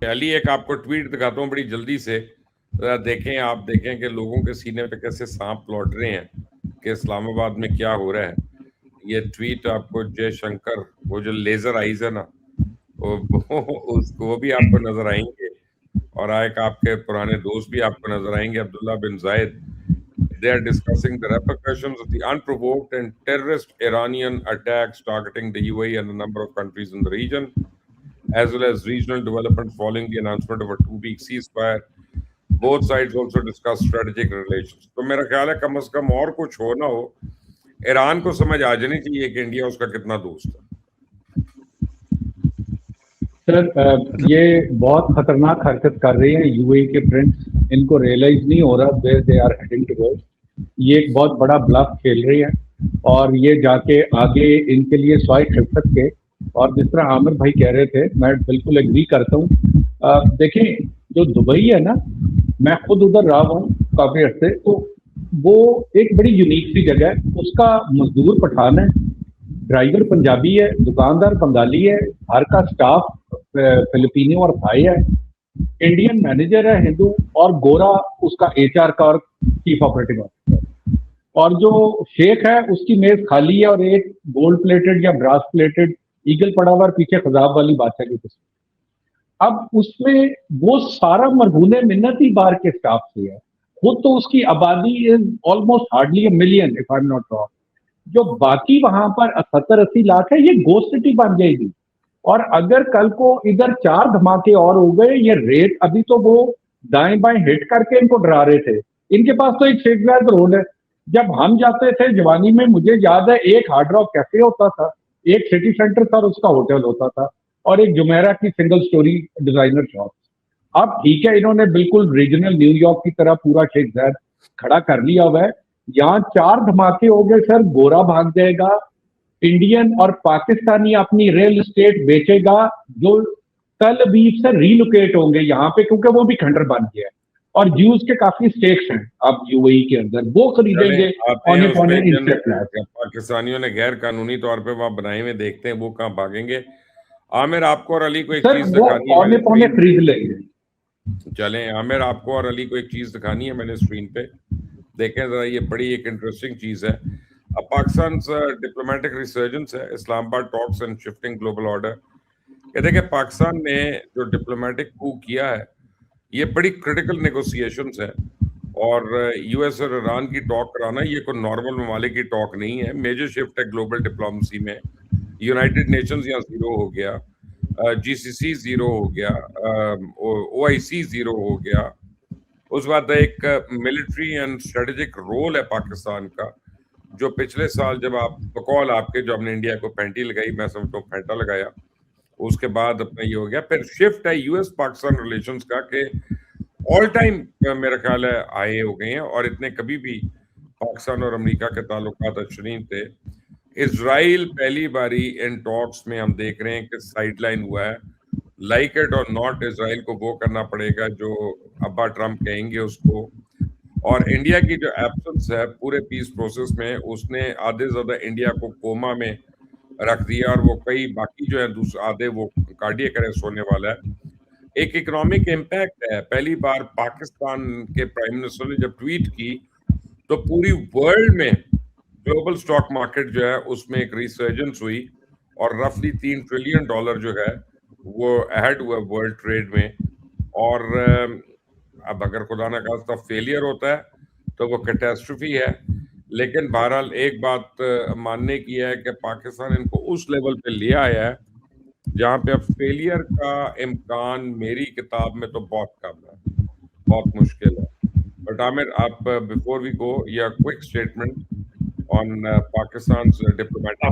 علی ایک آپ کو ٹویٹ دکھاتا ہوں بڑی جلدی سے، دیکھیں، آپ دیکھیں کہ لوگوں کے سینے پہ کیسے سانپ لوٹ رہے ہیں کہ اسلام آباد میں کیا ہو رہا ہے. یہ ٹویٹ آپ کو جے شنکر، وہ جو لیزر آئیز ہے نا، وہ بھی آپ کو نظر آئیں گے، اور ایک آپ کے پرانے دوست بھی آپ کو نظر آئیں گے، عبداللہ بن زائد. They are discussing the repercussions of the unprovoked and terrorist Iranian attacks targeting the UAE and a number of countries in the region, as well as regional developments following the announcement of a 2-week ceasefire. Both sides also discussed strategic relations. تو میرا خیال ہے کم از کم اور کچھ ہو نہ ہو، ایران کو سمجھ آ جانی چاہیے کہ انڈیا اس کا کتنا دوست ہے. سر یہ بہت خطرناک حرکت کر رہے ہیں یو اے کے پرنس. ان کو ریئلائز نہیں ہو رہا where they are heading toward. یہ ایک بہت بڑا بلف کھیل رہے ہیں اور یہ جا کے آگے ان کے لیے سوائے خفت کے. اور جس طرح عامر بھائی کہہ رہے تھے میں بالکل ایگری کرتا ہوں. دیکھیں جو دبئی ہے نا، میں خود ادھر رہا ہوں کافی عرصے، تو وہ ایک بڑی یونیک سی جگہ ہے. اس کا مزدور پٹھان ہے، ڈرائیور پنجابی ہے، دکاندار بنگالی ہے، گھر کا سٹاف فلپینو اور تھائی ہے، انڈین مینیجر ہے ہندو، اور گورا اس کا ایچ آر کا اور چیف آپریٹنگ آفیسر. اور جو شیخ ہے اس کی میز خالی ہے اور ایک گولڈ پلیٹڈ یا براس پلیٹڈ ایگل پڑا ہوا اور پیچھے خضاب والی بادشاہ کی تصویر. اب اس میں وہ سارا مرہون منت ہی بار کے سٹاف سے ہے. خود تو اس کی آبادی is almost hardly a million if I am not wrong. جو باقی وہاں پر 70-80 لاکھ ہے، یہ گوسٹ سٹی بن جائے گی. اور اگر کل کو ادھر 4 دھماکے اور ہو گئے، یہ ریٹ ابھی تو وہ دائیں بائیں ہٹ کر کے ان کو ڈرا رہے تھے. ان کے پاس تو ایک شیخ زاید روڈ ہے. جب ہم جاتے تھے جوانی میں، مجھے یاد ہے ایک ہارڈ راک کیفے ہوتا تھا، ایک سٹی سینٹر تھا اور اس کا ہوٹل ہوتا تھا، اور ایک جمیرہ کی سنگل سٹوری ڈیزائنر شاپ. اب ٹھیک ہے انہوں نے بالکل ریجنل نیو یارک کی طرح پورا شیخ زاید کھڑا کر لیا ہوا ہے. یہاں 4 دھماکے ہو گئے سر، گورا بھاگ جائے گا. انڈین اور پاکستانی اپنی ریل اسٹیٹ بیچے گا جو تل ابیب سے ریلوکیٹ ہوں گے یہاں پہ، کیونکہ وہ بھی کھنڈر بن گیا ہے. اور جیوز کے کافی سٹیکس ہیں اب یو اے ای کے اندر، وہ خریدیں گے پونے پونے پاکستانیوں نے غیر قانونی طور پہ وہاں بنائے ہوئے، دیکھتے ہیں وہ کہاں بھاگیں گے. عامر آپ کو اور علی کو ایک چیز دکھانی ہے، پونے خرید لیں گے. چلیں عامر آپ کو اور علی کو ایک چیز دکھانی ہے، میں نے اسکرین پہ دیکھیں ذرا. یہ بڑی ایک انٹرسٹنگ چیز ہے. اب پاکستان ڈپلومیٹک ریسرجنس ہے، اسلام آباد talks and shifting global order. کہتے ہیں کہ پاکستان نے جو ڈپلومیٹک کو کیا ہے یہ بڑی کرٹیکل نیگوسیشنز ہے، اور یو ایس اور ایران کی ٹاک کرانا یہ کوئی نارمل ممالک کی ٹاک نہیں ہے. میجر شفٹ ہے گلوبل ڈپلومسی میں. یونائٹڈ نیشنز یہاں زیرو ہو گیا، جی سی سی زیرو ہو گیا، او آئی سی زیرو ہو گیا. اس بعد ایک ملٹری اینڈ اسٹریٹجک رول ہے پاکستان کا، جو پچھلے سال جب آپ بقول آپ کے جو ہم نے انڈیا کو پینٹی لگائی، میں سمجھتا ہوں پینٹا لگایا، اس کے بعد اپنا یہ ہو گیا. پھر شفٹ ہے یو ایس پاکستان ریلیشنز کا کہ آل ٹائم میرا خیال ہے آئے ہو گئے ہیں، اور اتنے کبھی بھی پاکستان اور امریکہ کے تعلقات اچھے نہیں تھے. اسرائیل پہلی باری ان ٹاکس میں ہم دیکھ رہے ہیں کہ سائڈ لائن ہوا ہے. لائک اٹ اور ناٹ، اسرائیل کو وہ کرنا پڑے گا جو ابا ٹرمپ کہیں گے اس کو. اور انڈیا کی جو ایبسنس ہے پورے پیس پروسیس میں، اس نے آدھے زیادہ انڈیا کو کوما میں رکھ دیا، اور وہ کئی باقی جو ہے آدھے وہ کارڈیک اریسٹ ہونے والا ہے. ایک اکنامک امپیکٹ ہے. پہلی بار پاکستان کے پرائم منسٹر نے جب ٹویٹ کی تو پوری ورلڈ میں گلوبل سٹاک مارکیٹ جو ہے اس میں ایک ریسرجنس ہوئی، اور رفلی $3 ٹریلین جو ہے وہ ایڈ ہوا ورلڈ ٹریڈ میں. اور اب اگر خدا نہ خواستہ فیلئر ہوتا ہے تو وہ کیٹاسٹروفی ہے. لیکن بہرحال ایک بات ماننے کی ہے کہ پاکستان ان کو اس لیول پہ لے آیا ہے جہاں پہ اب فیلئر کا امکان میری کتاب میں تو بہت کم ہے، بہت مشکل ہے. بٹ عامر آپ بفور وی گو یا quick statement on Pakistan diplomatic.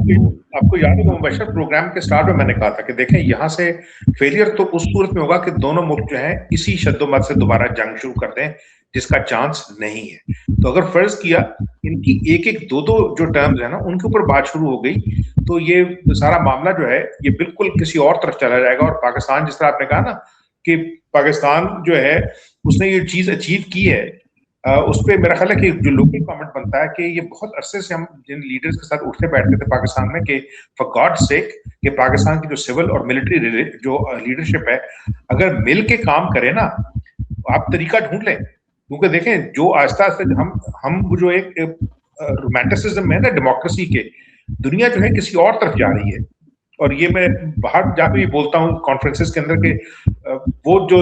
آپ کو یاد ہے مبشر پروگرام کے سٹارٹ میں میں نے کہا تھا کہ دیکھیں یہاں سے فیلئر تو اس صورت میں ہوگا کہ دونوں ملک جو ہیں اسی شد و مت سے دوبارہ جنگ شروع کر دیں، جس کا چانس نہیں ہے. تو اگر فرض کیا ان کی ایک دو جو ٹرمز ہیں نا ان کے اوپر بات شروع ہو گئی تو یہ سارا معاملہ جو ہے یہ بالکل کسی اور طرف چلا جائے گا. اور پاکستان جس طرح آپ نے کہا نا کہ پاکستان جو ہے اس نے یہ چیز اچیو کی ہے उस पर मेरा ख्याल है कि जो लोकल कमेंट बनता है कि ये बहुत अरसे से हम जिन लीडर्स के साथ उठते बैठते थे पाकिस्तान में कि फॉर गॉड सेक कि पाकिस्तान की जो सिविल और मिलिट्री जो लीडरशिप है अगर मिल के काम करे ना आप तरीका ढूंढ लें, क्योंकि देखें जो आहिस्ता आहिस्ता हम जो एक रोमांटिसिज्म है ना डेमोक्रेसी के, दुनिया जो है किसी और तरफ जा रही है। और ये मैं बाहर जाकर भी बोलता हूँ कॉन्फ्रेंसेस के अंदर के वो जो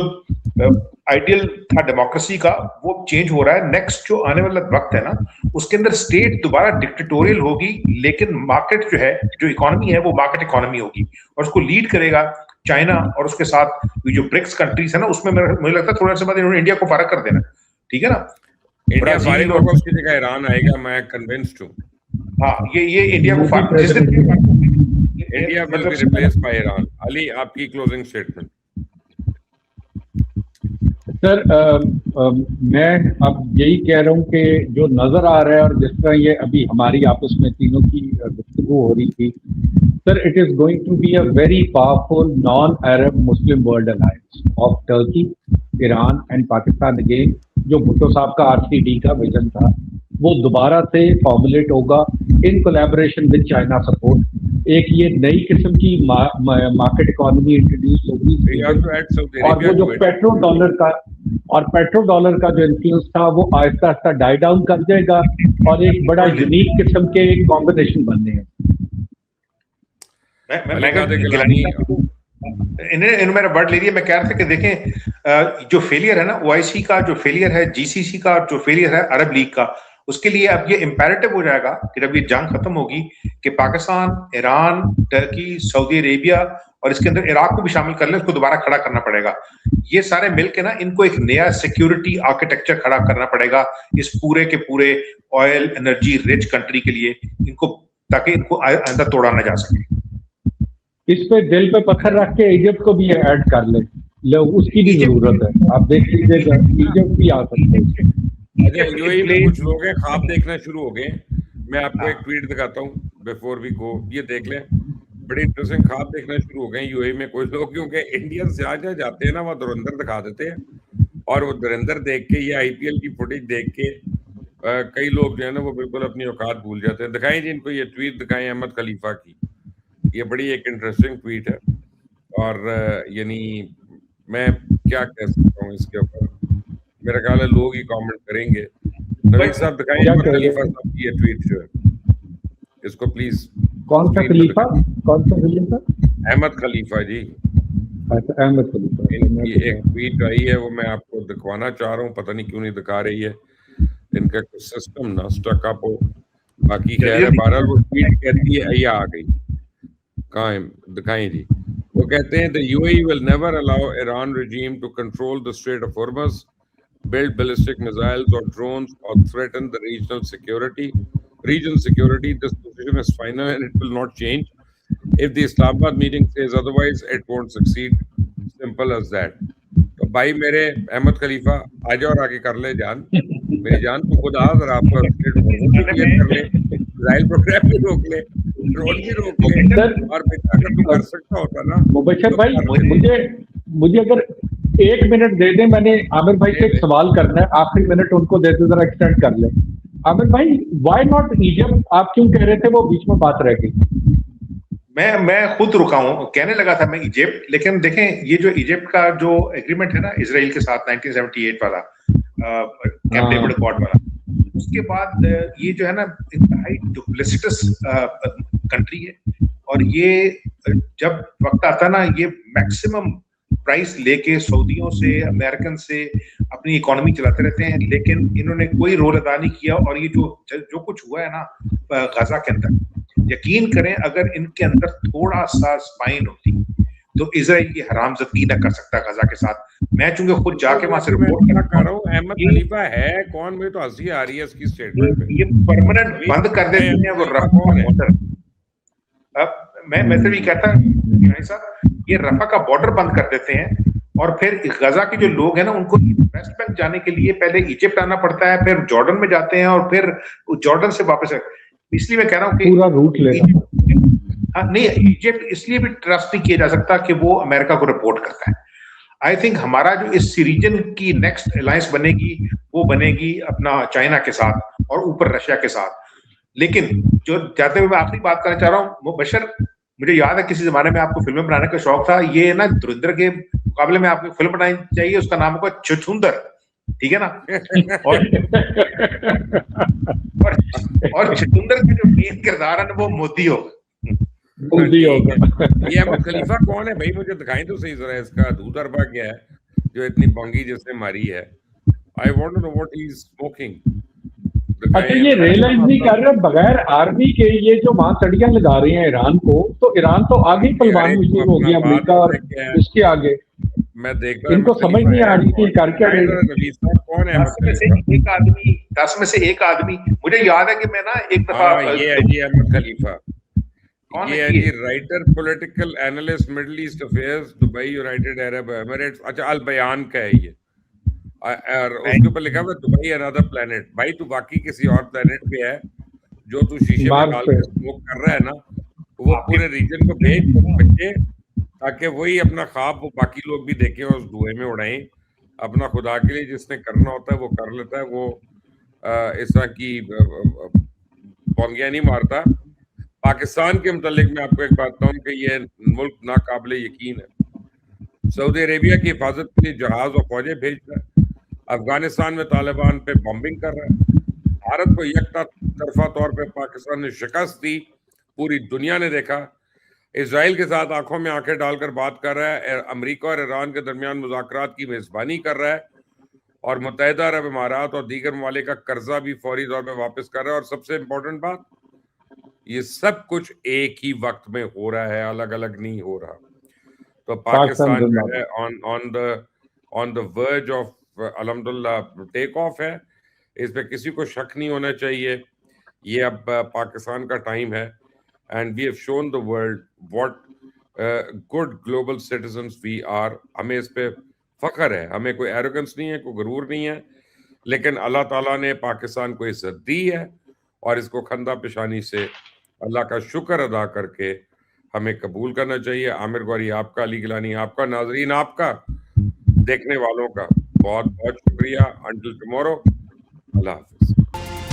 आइडियल था डेमोक्रेसी का वो चेंज हो रहा है। नेक्स्ट जो आने वाला वक्त है ना उसके अंदर स्टेट दोबारा डिक्टेटोरियल होगी, लेकिन मार्केट जो है जो इकोनॉमी है वो मार्केट इकोनॉमी होगी और उसको लीड करेगा चाइना और उसके साथ जो ब्रिक्स कंट्रीज है ना उसमें मुझे लगता है थोड़ा सा बाद इन्होंने इंडिया को फारग कर देना, ठीक है ना। इंडिया फारिग होगा उसकी जगह ईरान आएगा, मैं कन्विंस्ड हूँ। हाँ ये इंडिया को फारग India will be replaced by Iran. Ali आपकी क्लोजिंग स्टेटमेंट। सर मैं अब यही कह रहा हूँ कि जो नजर आ रहा है और जिस तरह ये अभी हमारी आपस में तीनों की गुफ्तगू हो रही थी sir, it is going to be a very powerful non Arab Muslim world alliance of Turkey, Iran and Pakistan. Again जो भुट्टो साहब का RCD का विजन था वो दोबारा से फॉर्मुलेट होगा in collaboration with China support. एक ये नई किस्म की मार्केट इकोनॉमी इंट्रोड्यूस होगी और वो जो पेट्रो डॉलर का जो इन्फ्लुएंस था वो आहिस्ता आहिस्ता डाई डाउन कर जाएगा और एक बड़ा यूनिक किस्म के कॉम्बिनेशन बनने हैं। इन्होंने मेरा वर्ड ले लिया। मैं कह रहा था कि देखें जो फेलियर है ना OIC का, जो फेलियर है GCC का, जो फेलियर है अरब लीग का, उसके लिए अब ये इंपैरेटिव हो जाएगा कि जब ये जंग खत्म होगी कि Pakistan, Iran, Turkey, Saudi Arabia और इसके अंदर इराक को भी शामिल कर ले, उसको दोबारा खड़ा करना पड़ेगा। ये सारे मिलके ना इनको एक नया सिक्योरिटी आर्किटेक्चर खड़ा करना पड़ेगा इस पूरे के पूरे ऑयल एनर्जी रिच कंट्री के लिए, इनको ताकि इनको अंदर तोड़ा ना जा सके। इस पे दिल पे पत्थर रख के इजिप्ट को भी ऐड कर ले, उसकी भी जरूरत है। आप देख लीजिएगा इजिप्ट भी आ सकते हैं। यूएई में कुछ लोग हैं ख्वाब देखना शुरू हो गए। मैं आपको एक ट्वीट दिखाता हूँ बिफोर वी गो, ये देख लें। बड़े इंटरेस्टिंग ख्वाब देखना शुरू हो गए यूएई में कोई लोग, क्योंकि इंडियन से जहाँ जाते हैं ना वहाँ धुरंधर दिखा देते हैं और वो धुरंधर देख के या IPL की फुटेज देख के कई लोग जो है ना वो बिल्कुल अपनी औकात भूल जाते हैं। दिखाएं जी इनको ये ट्वीट दिखाएं अहमद खलीफा की, ये बड़ी एक इंटरेस्टिंग ट्वीट है और यानी मैं क्या कह सकता हूँ इसके ऊपर, मेरा ख्याल है लोग ही कमेंट करेंगे। नवीद साहब दिखाएं अहमद खलीफा साहब की ये ट्वीट जो है, इसको प्लीज। कौन सा खलीफा? अहमद खलीफा जी। अच्छा अहमद खलीफा। इनकी एक ट्वीट आई है वो मैं आपको दिखवाना चाह रहा हूँ, पता नहीं क्यों नहीं दिखा रही है, इनका कुछ सिस्टम ना स्टक अप हो। बाकी खैर है, बहरहाल वो ट्वीट कहती है, ये आ गई, कहाँ है दिखाएं जी। वो कहते हैं the UAE will never allow Iran regime to control the Strait of Hormuz, build ballistic missiles or drones or threaten the regional security. This position is final and it will not change. If the Islamabad meeting says otherwise, it won't succeed. Simple as that. तो भाई मेरे अहमद खलीफा आ जाओ और आगे कर ले जान, मेरी जान तू खुद आ जरा आपका कर ले, इजराइल प्रोग्राम भी रोक ले, ड्रोन भी रोक ले, और अगर तू कर सकता होता ना मुबशर भाई, मुझे अगर 1 मिनट दे दे, मैंने आमिर भाई से एक सवाल करना है, आखिरी मिनट उनको दे दे, जरा एक्सटेंड कर ले। आमिर भाई व्हाई नॉट इजिप्ट? आप क्यों कह रहे थे वो बीच में बात रह गई? मैं खुद रुका हूं, कहने लगा था मैं इजिप्ट, लेकिन देखें ये जो इजिप्ट का जो एग्रीमेंट है ना इजराइल के साथ 1978 वाला कैंप डेविड अकॉर्ड वाला, उसके बाद ये जो है ना इंतहाई डुप्लिसिटस कंट्री है और ये जब वक्त आता ना ये मैक्सिमम प्राइस लेके सऊदियों से अमेरिकन से अपनी इकोनॉमी चलाते रहते हैं, लेकिन इन्होंने कोई रोल अदा नहीं किया। और ये जो कुछ हुआ है ना गाजा के अंदर, यकीन करें अगर इनके अंदर थोड़ा सा स्पाइन होती तो इजराइल की हरामजदगी न कर सकता गाजा के साथ। मैं चूंकि खुद जाके वहां से रिपोर्ट कर रहा हूँ, अहमद खलीफा है कौन? मुझे तो हंसी आ रही है इसकी स्टेटमेंट पे। ये परमानेंट बंद कर देते हैं वो रफा बॉर्डर। अब मैं तो ये कहता भाई साहब, ये रफा का बॉर्डर बंद कर देते हैं और फिर गजा के जो लोग हैं ना उनको वेस्ट बैंक जाने के लिए पहले इजिप्ट आना पड़ता है, फिर जॉर्डन में जाते हैं और फिर जॉर्डन से वापस। इसलिए मैं कह रहा हूँ कि पूरा रूट लेना। हाँ नहीं, इजिप्ट इसलिए भी ट्रस्ट नहीं किया जा सकता कि वो अमेरिका को रिपोर्ट करता है। आई थिंक हमारा जो इस रीजन की नेक्स्ट अलायंस बनेगी वो बनेगी अपना चाइना के साथ और ऊपर रशिया के साथ। लेकिन जो जाते हुए मैं आखिरी बात करना चाह रहा हूँ बशर, मुझे याद है किसी जमाने में आपको फिल्में बनाने का शौक था, ये ना धुरंधर के मुकाबले में आपको फिल्म बनानी चाहिए, उसका नाम होगा छछूंदर, ठीक है ना? और छछूंदर के जो मेन किरदार है वो मोदी होगा। ये अहमद खलीफा कौन है भाई, मुझे दिखाई तो सही जरा, इसका दूधरबा क्या है जो इतनी बंगी जिसने मारी है? I want to know what he is smoking. अच्छा, ये रियलाइज नहीं कर रहे बगैर आर्मी के ये जो वहां सड़ियां लगा रहे हैं ईरान को, तो ईरान तो आगे पलवान में शुरू हो गया, अमेरिका और इसके आगे। मैं देखता इनको समझ नहीं आ रही कि कर क्या रहे हैं। कौन है? 10 में से एक आदमी मुझे याद है कि मैं ना एक दफा, ये है जी अहमद खलीफा, ये है जी writer, political analyst, Middle East affairs, Dubai, United Arab Emirates. अच्छा, अल बयान का है ये, और उसके ऊपर लिखा हुआ दुबई अनदर प्लेनेट। भाई तू बाकी किसी और प्लेनेट पे है, जो तू शीशे में डाल के स्मोक कर रहा है ना, वो पूरे रीजन को भेज बच्चे, ताकि वही अपना ख्वाब वो बाकी लोग भी देखें और उस धुएं में उड़ाएं। अपना खुदा के लिए जिसने करना होता है वो कर लेता है, वो इस तरह की बोंगियां नहीं मारता। पाकिस्तान के मुतालिक मैं आपको एक बात बताऊं कि ये मुल्क नाकाबिले यकीन है। सऊदी अरेबिया की हिफाजत के लिए जहाज और फौजें भेज रहा है, अफगानिस्तान में तालिबान पे बॉम्बिंग कर रहा है, भारत को यकता तरफा तौर पे पाकिस्तान ने शिकस्त दी, पूरी दुनिया ने देखा। इसराइल के साथ आंखों में आंखें डालकर बात कर रहा है, अमेरिका और ईरान के दरमियान मुज़ाकरात की मेजबानी कर रहा है, और मुत्तहिदा अरब इमारात और दीगर ममालिक का कर्जा भी फौरी तौर पर वापस कर रहा है। और सबसे इम्पोर्टेंट बात, ये सब कुछ एक ही वक्त में हो रहा है, अलग अलग नहीं हो रहा। तो पाकिस्तान जो है ऑन द वर्ज ऑफ अल्हम्दुलिल्लाह टेक ऑफ है, इस पे किसी को शक नहीं होना चाहिए। ये अब पाकिस्तान का टाइम है, and we have shown the world what good global citizens we are. हमें इस पे फख्र है, हमें कोई एरोगेंस नहीं है, कोई गरूर नहीं है, लेकिन अल्लाह ताला ने पाकिस्तान को इज्जत दी है, और इसको खंदा पेशानी से अल्लाह का शुक्र अदा करके हमें कबूल करना चाहिए। आमिर गौरी आपका, अली गिलानी आपका, नाजरीन आपका, देखने वालों का बहुत बहुत शुक्रिया। अंटिल टुमारो, अल्लाह हाफिज।